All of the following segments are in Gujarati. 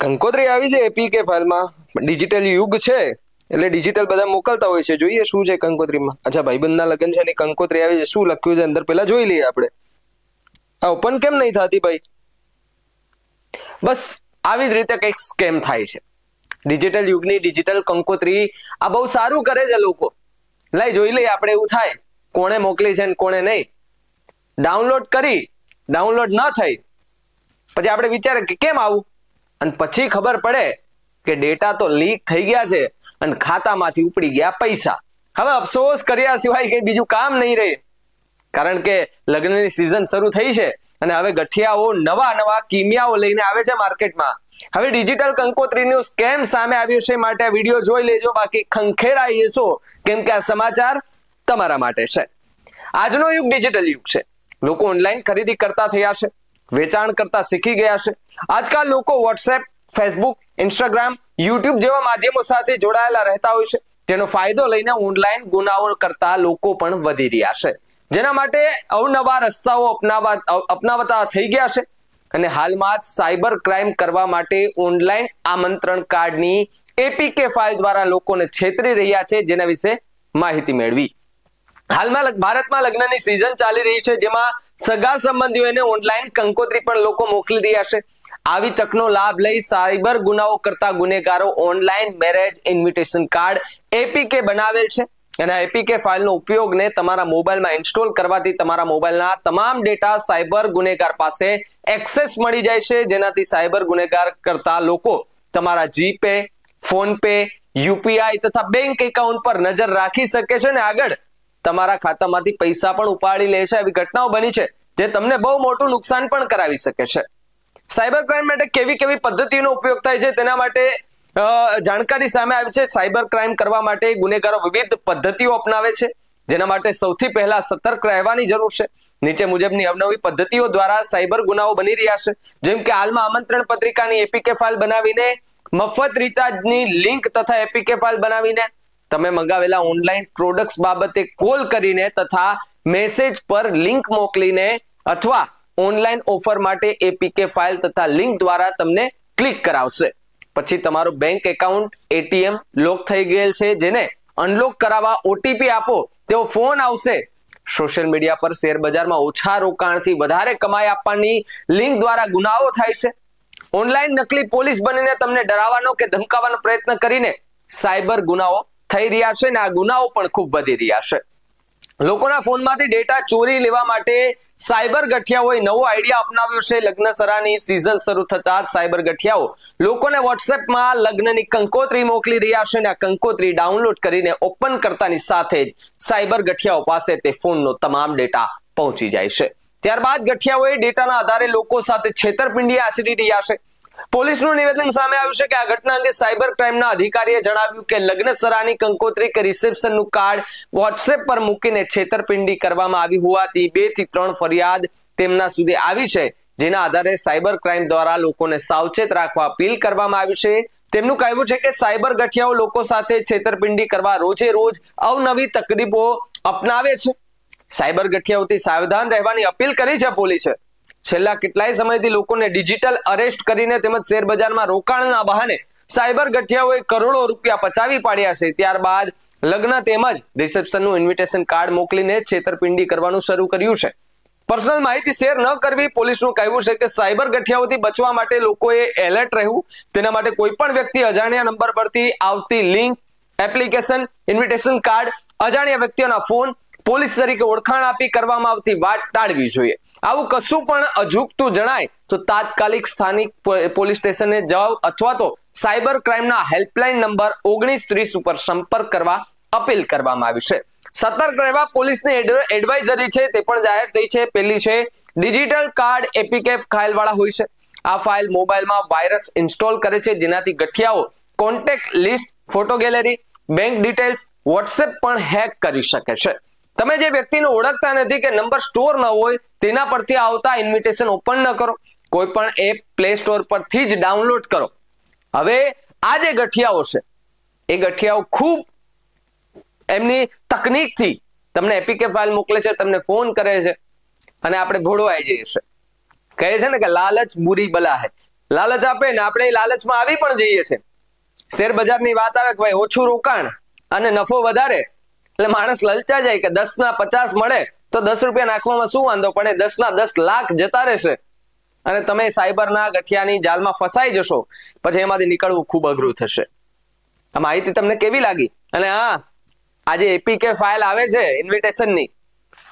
કંકોત્રી આવી છે એપીકે ફાઇલમાં. ડિજિટલ યુગ છે એટલે ડિજિટલ બધા મોકલતા હોય છે. જોઈએ શું છે કંકોત્રીમાં. અચ્છા, ભાઈબંધના લગ્ન છે એની કંકોત્રી આવી છે. શું લખ્યું છે અંદર પેલા જોઈ લઈએ આપણે. આ ઓપન કેમ નહીં થતી ભાઈ? બસ આવી જ રીતે કંઈક સ્કેમ થાય છે. ડિજિટલ યુગની ડિજિટલ કંકોત્રી આ બહુ સારું કરે છે લોકો. લઈ જોઈ લઈએ આપણે. એવું થાય કોણે મોકલી છે ને કોણે નહીં. ડાઉનલોડ કરી, ડાઉનલોડ ન થઈ પછી આપણે વિચારે કે કેમ આવું, અને પછી ખબર પડે કે ડેટા તો લીક થઈ ગયા છે અને ખાતામાંથી ઉપડી ગયા પૈસા. હવે અફસોસ કર્યા સિવાય કઈ બીજું કામ નહીં રહે, કારણ કે લગ્નની સિઝન શરૂ થઈ છે અને હવે ગઠિયાઓ નવા નવા કિમિયાઓ લઈને આવે છે માર્કેટમાં. હવે ડિજિટલ કંકોત્રીનું સ્કેમ સામે આવ્યું છે, માટે આ વિડીયો જોઈ લેજો, બાકી ખંખેરાઈ જશો, કેમ કે આ સમાચાર તમારા માટે છે. આજનો યુગ ડિજિટલ યુગ છે. લોકો ઓનલાઈન ખરીદી કરતા થયા છે, વેચાણ કરતા શીખી ગયા છે. આજકાલ લોકો વોટ્સએપ, ફેસબુક, ઇન્સ્ટાગ્રામ, યુટ્યુબ જેવા માધ્યમો સાથે જોડાયેલા રહેતા હોય છે. તેનો ફાયદો લઈને ઓનલાઈન ગુનાઓ કરતા લોકો પણ વધી રહ્યા છે, જેના માટે અવનવા રસ્તાઓ અપનાવતા થઈ ગયા છે. અને હાલમાં જ સાયબર ક્રાઇમ કરવા માટે ઓનલાઈન આમંત્રણ કાર્ડની એપીકે ફાઇલ દ્વારા લોકોને છેતરી રહ્યા છે, જેના વિશે માહિતી મેળવી. હાલમાં ભારતમાં લગ્નની સિઝન ચાલી રહી છે, જેમાં સગા સંબંધીઓને ઓનલાઈન કંકોત્રી પણ લોકો મોકલી રહ્યા છે. આવી તકનો લાભ લઈ સાયબર ગુનાઓ કરતા ગુનેગારો online marriage invitation card APK બનાવેલ છે. અને એપીકે ફાઇલનો ઉપયોગને તમારા મોબાઈલમાં ઇન્સ્ટોલ કરવાથી તમારા મોબાઈલના તમામ ડેટા સાયબર ગુનેગાર પાસે એક્સેસ મળી જાય છે, જેનાથી સાયબર ગુનેગાર કરતા લોકો તમારા જીપે, ફોનપે, યુપીઆઈ તથા બેંક એકાઉન્ટ પર નજર રાખી શકે છે અને આગળ તમારા ખાતામાંથી પૈસા પણ ઉપાડી લે છે. એવી ઘટનાઓ બની છે જે તમને બહુ મોટું નુકસાન પણ કરાવી શકે છે. સાયબર ક્રાઇમ માટે કેવી કેવી પદ્ધતિનો ઉપયોગ થાય છે તેના માટે જાણકારી સામે આવી છે. સાયબર ક્રાઇમ કરવા માટે ગુનેગારો વિવિધ પદ્ધતિઓ અપનાવે છે, જેના માટે સૌથી પહેલા સતર્ક રહેવાની જરૂર છે. નીચે મુજબની અવનવી પદ્ધતિઓ દ્વારા સાયબર ગુનાઓ બની રહ્યા છે, જેમ કે હાલમાં આમંત્રણ પત્રિકાની એપીકે ફાઇલ બનાવીને, મફત રિચાર્જની લિંક તથા એપીકે ફાઇલ બનાવીને, તમે મંગાવેલા ઓનલાઈન પ્રોડક્ટ્સ બાબતે કોલ કરીને તથા મેસેજ પર લિંક મોકલીને, અથવા ઓનલાઈન ઓફર માટે એપીકે ફાઇલ તથા લિંક દ્વારા તમને ક્લિક કરાવશે. પછી તમારું બેંક એકાઉન્ટ, એટીએમ લોક થઈ ગયેલ છે, જેને અનલોક કરાવવા ઓટીપી આપો તેવો ફોન આવશે. સોશિયલ મીડિયા પર શેર બજારમાં ઓછા રોકાણથી વધારે કમાઈ આપવાની લિંક દ્વારા ગુનાઓ થાય છે. ઓનલાઈન નકલી પોલીસ બનીને તમને ડરાવવાનો કે ધમકાવવાનો પ્રયત્ન કરીને સાયબર ગુનાઓ થઈ રહ્યા છે, અને આ ગુનાઓ પણ ખૂબ વધી રહ્યા છે. લોકોના ફોનમાંથી ડેટા ચોરી લેવા માટે સાયબર ગઠિયાઓએ નવો આઈડિયા અપનાવ્યો છે. લગ્ન સરાની સિઝન શરૂ થતા જ સાયબર ગઠિયાઓ લોકોને વોટ્સએપમાં લગ્નની કંકોત્રી મોકલી રહ્યા છે, અને આ કંકોત્રી ડાઉનલોડ કરીને ઓપન કરતાની સાથે જ સાયબર ગઠિયાઓ પાસે તે ફોનનો તમામ ડેટા પહોંચી જાય છે. ત્યારબાદ ગઠિયાઓએ ડેટાના આધારે લોકો સાથે છેતરપિંડી આચરી રહ્યા છે. પોલીસનું નિવેદન સામે આવ્યું છે કે આ ઘટના અંગે સાયબર ક્રાઇમના અધિકારીએ જણાવ્યું કે લગ્ન સરાની કંકોત્રી કે રિસેપ્શનનું કાર્ડ વોટ્સએપ પર મૂકીને છેતરપિંડી કરવામાં આવી હોવાથી 2 થી 3 ફરિયાદ તેમના સુધી આવી છે, જેના આધારે સાયબર ક્રાઇમ દ્વારા લોકોને સાવચેત રાખવા અપીલ કરવામાં આવી છે. તેમનું કહેવું છે કે સાયબર ગઠિયાઓ લોકો સાથે છેતરપિંડી કરવા રોજે રોજ અવનવી તકરીબો અપનાવે છે. સાયબર ગઠિયાઓથી સાવધાન રહેવાની અપીલ કરી છે પોલીસે. છેલ્લા કેટલાય સમયથી લોકોને ડિજિટલ અરેસ્ટ કરીને તેમજ શેર બજારમાં રોકાણના બહાને સાયબર ગઠિયાઓએ કરોડો રૂપિયા પચાવી પાડ્યા છે. ત્યારબાદ લગ્ન તેમજ રિસેપ્શનનું ઇન્વિટેશન કાર્ડ મોકલીને છેતરપિંડી કરવાનું શરૂ કર્યું છે. પર્સનલ માહિતી શેર ન કરવી. પોલીસનું કહેવું છે કે સાયબર ગઠિયાઓથી બચવા માટે લોકોએ એલર્ટ રહેવું. તેના માટે કોઈ પણ વ્યક્તિ અજાણ્યા નંબર પરથી આવતી લિંક, એપ્લિકેશન, ઇન્વિટેશન કાર્ડ, અજાણ્યા વ્યક્તિઓના ફોન, પોલીસ તરીકે ઓળખાણ આપી કરવામાં આવતી વાત ટાળવી જોઈએ. આવું કશું પણ અજુગતું જણાય તો તાત્કાલિક સ્થાનિક પોલીસ સ્ટેશને જાઓ અથવા તો સાયબર ક્રાઇમના હેલ્પલાઇન નંબર 1930 ઉપર સંપર્ક કરવા અપીલ કરવામાં આવી છે. સતર્ક રહેવા પોલીસની એડવાઇઝરી છે તે પણ જાહેર થઈ છે. પહેલી છે, ડિજિટલ કાર્ડ એપીકે ફાઇલ વાળા હોય છે. આ ફાઇલ મોબાઈલમાં વાયરસ ઇન્સ્ટોલ કરે છે, જેનાથી ગઠિયાઓ contact list, photo gallery, bank details, WhatsApp પણ હેક કરી શકે છે. તમે જે વ્યક્તિને ઓળખતા નથી કે નંબર સ્ટોર ન હોય તેના પરથી આવતા ઇન્વિટેશન ઓપન ન કરો. કોઈ પણ એપ પ્લે સ્ટોર પરથી જ ડાઉનલોડ કરો. હવે આ જે ગઠિયાઓ છે એ ગઠિયાઓ ખૂબ એમની તકનીકથી તમને એપીકે ફાઇલ મોકલે છે, તમને ફોન કરે છે અને આપણે ભોળવાઈ જઈએ છે. કહે છે ને કે લાલચ બુરી બલા હે. લાલચ આપે ને આપણે એ લાલચમાં આવી પણ જઈએ છે. શેર બજારની વાત આવે કે ભાઈ ઓછું રોકાણ અને નફો વધારે, એટલે માણસ લલચા જાય કે 10 ના 50 મળે તો 10 રૂપિયા નાખવામાં શું વાંધો પડે, 10 ના 10 લાખ જતા રહેશે અને તમે સાયબરના ગઠિયાની જાલમાં ફસાઈ જશો. પછી એમાંથી નીકળવું ખૂબ અઘરું થશે. આ માહિતી તમને કેવી લાગી? અને હા, આજે એપીકે ફાઇલ આવે છે ઇન્વિટેશનની,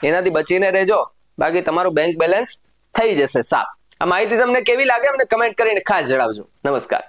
એનાથી બચીને રહેજો, બાકી તમારું બેંક બેલેન્સ થઈ જશે સાફ. આ માહિતી તમને કેવી લાગે અમને કમેન્ટ કરીને ખાસ જણાવજો. નમસ્કાર.